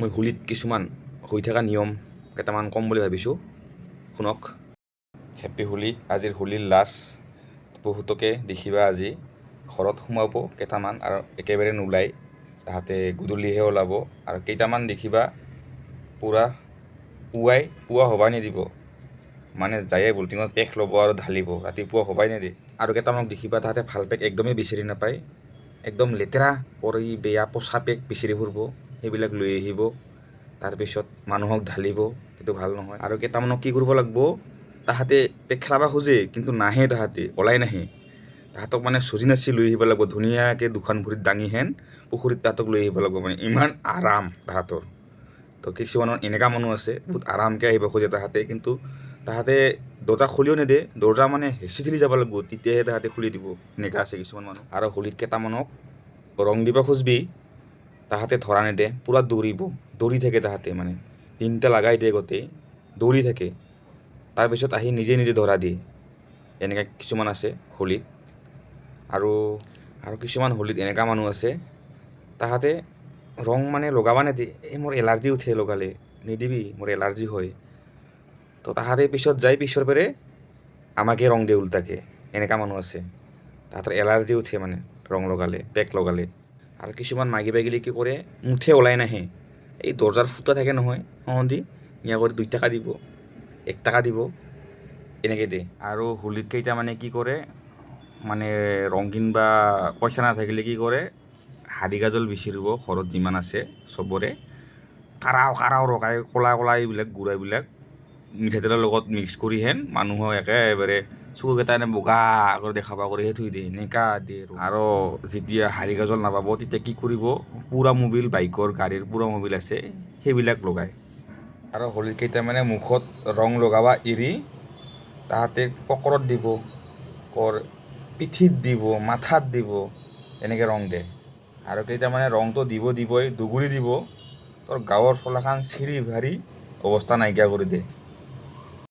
মই হোলীত কিছুমান হৈ থকা নিয়ম কেইটামান ক'ম বুলি ভাবিছোঁ, শুনক। হেপ্পী হোলী। আজিৰ হোলীৰ লাষ্ট। বহুতকে দেখিবা আজি ঘৰত সোমাব কেইটামান আৰু একেবাৰে নোলায়, তাহাঁতে গধূলিহে ওলাব। আৰু কেইটামান দেখিবা পূৰা পুৱা হ'বাই নিদিব, মানে যায়ে বল্টিঙত পেক ল'ব আৰু ঢালিব, ৰাতিপুৱা হ'বাই নিদিয়ে। আৰু কেইটামানক দেখিবা তাহাঁতে ভাল পেক একদমেই বিচাৰি নাপায়, একদম লেতেৰা কৰি বেয়া পচা পেক বিচাৰি ফুৰিব, সেইবিলাক লৈ আহিব, তাৰপিছত মানুহক ঢালিব, সেইটো ভাল নহয়। আৰু কেইটামানক কি কৰিব লাগিব, তাহাঁতে পেক খেলাব খোজে কিন্তু নাহে, তাহাঁতে ওলাই নাহে। তাহাঁতক মানে চজি নাচি লৈ আহিব লাগিব, ধুনীয়াকৈ দুখন ভৰিত দাঙি হেন পুখুৰীত তাহাঁতক লৈ আহিব লাগিব, মানে ইমান আৰাম তাহাঁতৰ। তো কিছুমানৰ এনেকুৱা মানুহ আছে বহুত আৰামকৈ আহিব খোজে তাহাঁতে, কিন্তু তাহাঁতে দৰ্জা খুলিও নিদিয়ে, দৰ্জা মানে হেঁচি ঠেলি যাব লাগিব, তেতিয়াহে তাহাঁতে খুলি দিব। এনেকুৱা আছে কিছুমান মানুহ। আৰু হোলীত কেইটামানক ৰং দিব খুজিবি, তাহাঁতে ধৰা নেদে, পূৰা দৌৰি থাকে তাহাঁতে, মানে তিনিটা লগাই দিয়ে গোটেই, দৌৰি থাকে, তাৰপিছত আহি নিজে নিজে ধৰা দিয়ে। এনেকৈ কিছুমান আছে হোলীত। আৰু কিছুমান হোলীত এনেকুৱা মানুহ আছে, তাহাঁতে ৰং মানে লগাব নেদিয়ে, এই মোৰ এলাৰ্জি উঠে লগালে, নিদিবি মোৰ এলাৰ্জি হয়। তো তাহাঁতে পিছত যাই পিছৰ পেৰে আমাকে ৰং দিয়ে উল্টাকে, এনেকুৱা মানুহ আছে। তাহাঁতৰ এলাৰ্জি উঠে মানে ৰং লগালে, পেক লগালে। আৰু কিছুমান মাগী বাইগিলে কি কৰে, মুঠে ওলাই নাহে, এই দৰ্জাৰ ফুটা থাকে নহয়, সহন্দি ইয়া কৰি 2 টকা দিব, 1 টকা দিব, এনেকৈ দিয়ে। আৰু হোলীত কেইটা মানে কি কৰে, মানে ৰং কিনবা পইচা নাথাকিলে কি কৰে, হাদি গাজল বিচাৰিব ঘৰত যিমান আছে চবৰে, কাৰাও ৰখাই ক'লা এইবিলাক গুড়াবিলাক মিঠাতেলৰ লগত মিক্স কৰি হেন মানুহক একেবাৰে চকুকেইটা এনে বগা কৰি দেখাব কৰিহে থৈ দিয়ে, এনেকুৱা দিয়ে। আৰু যেতিয়া হাৰি গাজল নাপাব তেতিয়া কি কৰিব, পূৰা মোবিল, বাইকৰ গাড়ীৰ পূৰা মোবিল আছে সেইবিলাক লগায়। আৰু হোলীত কেইটা মানে মুখত ৰং লগাব এৰি তাহাঁতে পকৰত দিব, পিঠিত দিব, মাথাত দিব, এনেকৈ ৰং দিয়ে। আৰু কেইটামানে ৰংটো দিবই, দুগুৰি দিব, তোৰ গাঁৱৰ চলাখান চিৰি ভাৰি অৱস্থা নাইকিয়া কৰি দিয়ে।